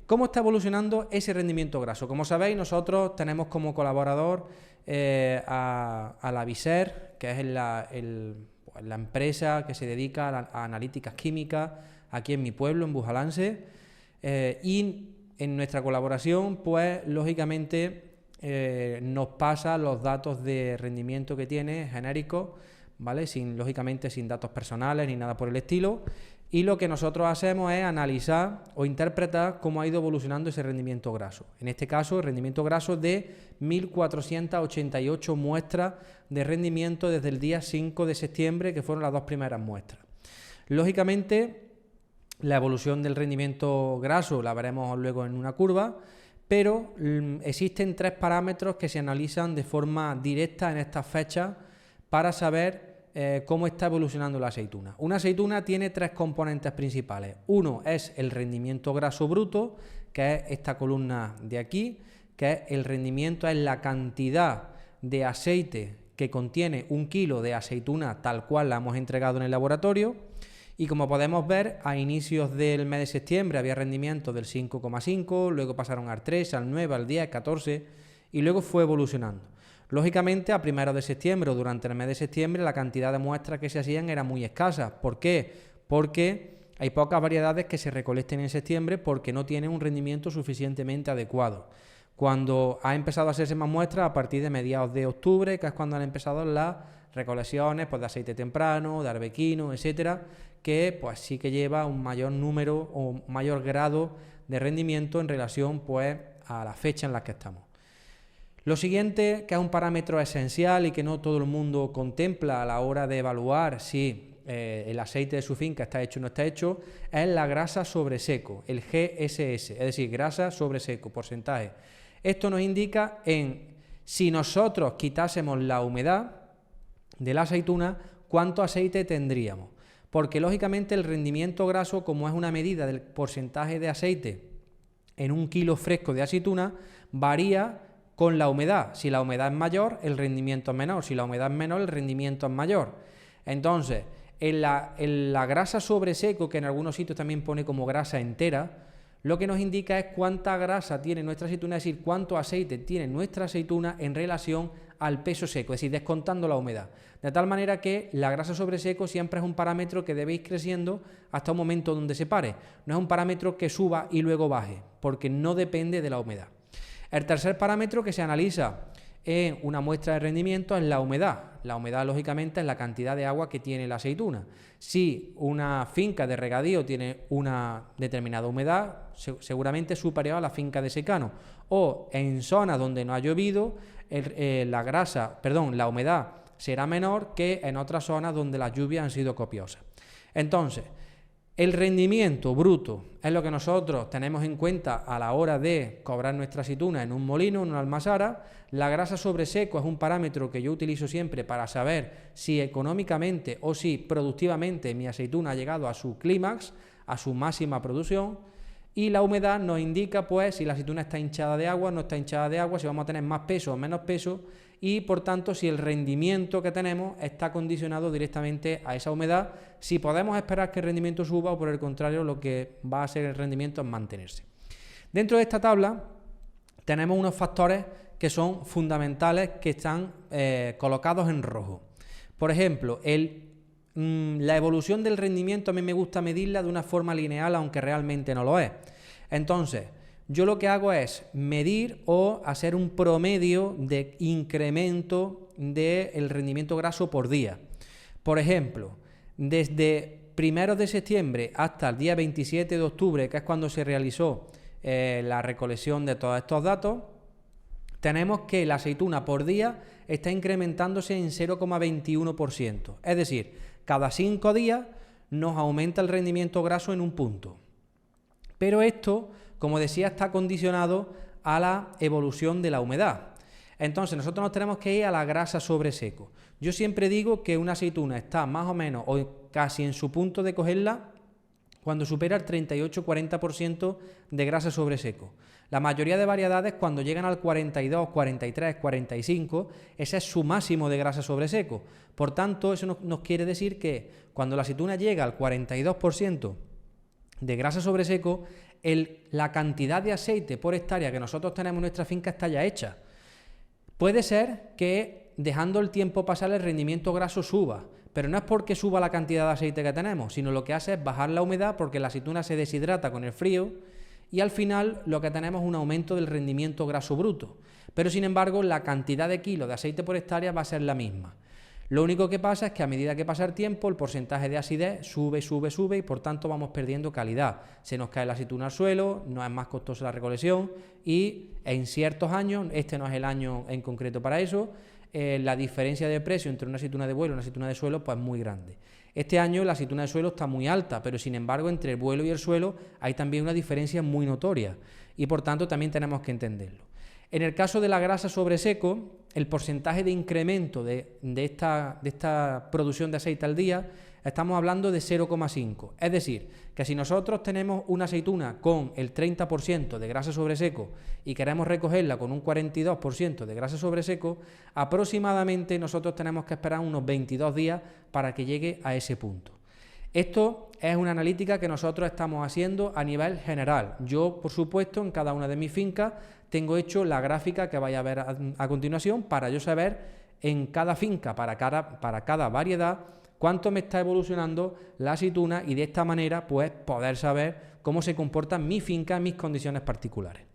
¿Cómo está evolucionando ese rendimiento graso? Como sabéis, nosotros tenemos como colaborador a la Viser, que es la empresa que se dedica a analíticas químicas aquí en mi pueblo, en Bujalance, y en nuestra colaboración, pues lógicamente nos pasa los datos de rendimiento que tiene genéricos, ¿vale? Lógicamente sin datos personales ni nada por el estilo. Y lo que nosotros hacemos es analizar o interpretar cómo ha ido evolucionando ese rendimiento graso. En este caso, el rendimiento graso de 1.488 muestras de rendimiento desde el día 5 de septiembre, que fueron las 2 primeras muestras. Lógicamente, la evolución del rendimiento graso la veremos luego en una curva, pero existen 3 parámetros que se analizan de forma directa en estas fechas para saber cómo está evolucionando la aceituna. Una aceituna tiene 3 componentes principales. Uno es el rendimiento graso bruto, que es esta columna de aquí, que es el rendimiento, es la cantidad de aceite que contiene 1 kilo de aceituna tal cual la hemos entregado en el laboratorio. Y como podemos ver, a inicios del mes de septiembre había rendimiento del 5,5, luego pasaron al 3, al 9, al 10, 14 y luego fue evolucionando. Lógicamente, a primeros de septiembre o durante el mes de septiembre, la cantidad de muestras que se hacían era muy escasa. ¿Por qué? Porque hay pocas variedades que se recolecten en septiembre porque no tienen un rendimiento suficientemente adecuado. Cuando ha empezado a hacerse más muestras, a partir de mediados de octubre, que es cuando han empezado las recolecciones pues, de aceite temprano, de arbequino, etcétera, que pues sí que lleva un mayor número o mayor grado de rendimiento en relación pues a la fecha en la que estamos. Lo siguiente, que es un parámetro esencial y que no todo el mundo contempla a la hora de evaluar si el aceite de su finca está hecho o no está hecho, es la grasa sobre seco, el GSS, es decir, grasa sobre seco, porcentaje. Esto nos indica en si nosotros quitásemos la humedad de la aceituna, cuánto aceite tendríamos. Porque lógicamente el rendimiento graso, como es una medida del porcentaje de aceite en 1 kilo fresco de aceituna, varía con la humedad. Si la humedad es mayor, el rendimiento es menor. Si la humedad es menor, el rendimiento es mayor. Entonces, en la grasa sobre seco, que en algunos sitios también pone como grasa entera, lo que nos indica es cuánta grasa tiene nuestra aceituna, es decir, cuánto aceite tiene nuestra aceituna en relación al peso seco, es decir, descontando la humedad. De tal manera que la grasa sobre seco siempre es un parámetro que debe ir creciendo hasta un momento donde se pare. No es un parámetro que suba y luego baje, porque no depende de la humedad. El tercer parámetro que se analiza en una muestra de rendimiento es la humedad. La humedad, lógicamente, es la cantidad de agua que tiene la aceituna. Si una finca de regadío tiene una determinada humedad, seguramente superior a la finca de secano. O en zonas donde no ha llovido, la humedad será menor que en otras zonas donde las lluvias han sido copiosas. Entonces, el rendimiento bruto es lo que nosotros tenemos en cuenta a la hora de cobrar nuestra aceituna en un molino, en una almazara. La grasa sobre seco es un parámetro que yo utilizo siempre para saber si económicamente o si productivamente mi aceituna ha llegado a su clímax, a su máxima producción. Y la humedad nos indica pues si la aceituna está hinchada de agua, no está hinchada de agua, si vamos a tener más peso o menos peso y por tanto si el rendimiento que tenemos está condicionado directamente a esa humedad, si podemos esperar que el rendimiento suba o por el contrario lo que va a ser el rendimiento es mantenerse. Dentro de esta tabla tenemos unos factores que son fundamentales que están colocados en rojo. Por ejemplo, la evolución del rendimiento a mí me gusta medirla de una forma lineal, aunque realmente no lo es. Entonces, yo lo que hago es medir o hacer un promedio de incremento del rendimiento graso por día. Por ejemplo, desde primeros de septiembre hasta el día 27 de octubre, que es cuando se realizó la recolección de todos estos datos, tenemos que la aceituna por día está incrementándose en 0,21%. Es decir, cada 5 días nos aumenta el rendimiento graso en un punto. Pero esto, como decía, está condicionado a la evolución de la humedad. Entonces, nosotros nos tenemos que ir a la grasa sobre seco. Yo siempre digo que una aceituna está más o menos o casi en su punto de cogerla cuando supera el 38-40% de grasa sobre seco. La mayoría de variedades cuando llegan al 42, 43, 45, ese es su máximo de grasa sobre seco. Por tanto, eso nos quiere decir que cuando la aceituna llega al 42% de grasa sobre seco, la cantidad de aceite por hectárea que nosotros tenemos en nuestra finca está ya hecha. Puede ser que dejando el tiempo pasar el rendimiento graso suba, pero no es porque suba la cantidad de aceite que tenemos, sino lo que hace es bajar la humedad porque la aceituna se deshidrata con el frío y al final lo que tenemos es un aumento del rendimiento graso bruto. Pero sin embargo la cantidad de kilos de aceite por hectárea va a ser la misma. Lo único que pasa es que a medida que pasa el tiempo el porcentaje de acidez sube y por tanto vamos perdiendo calidad. Se nos cae la aceituna al suelo, no es más costosa la recolección y en ciertos años, este no es el año en concreto para eso, la diferencia de precio entre una aceituna de vuelo y una aceituna de suelo pues es muy grande. Este año la aceituna de suelo está muy alta, pero sin embargo entre el vuelo y el suelo hay también una diferencia muy notoria y por tanto también tenemos que entenderlo. En el caso de la grasa sobre seco, el porcentaje de incremento de esta producción de aceite al día, estamos hablando de 0,5. Es decir, que si nosotros tenemos una aceituna con el 30% de grasa sobre seco y queremos recogerla con un 42% de grasa sobre seco, aproximadamente nosotros tenemos que esperar unos 22 días para que llegue a ese punto. Esto es una analítica que nosotros estamos haciendo a nivel general. Yo, por supuesto, en cada una de mis fincas tengo hecho la gráfica que vais a ver a continuación para yo saber en cada finca, para cada variedad, cuánto me está evolucionando la aceituna y de esta manera pues poder saber cómo se comporta mi finca en mis condiciones particulares.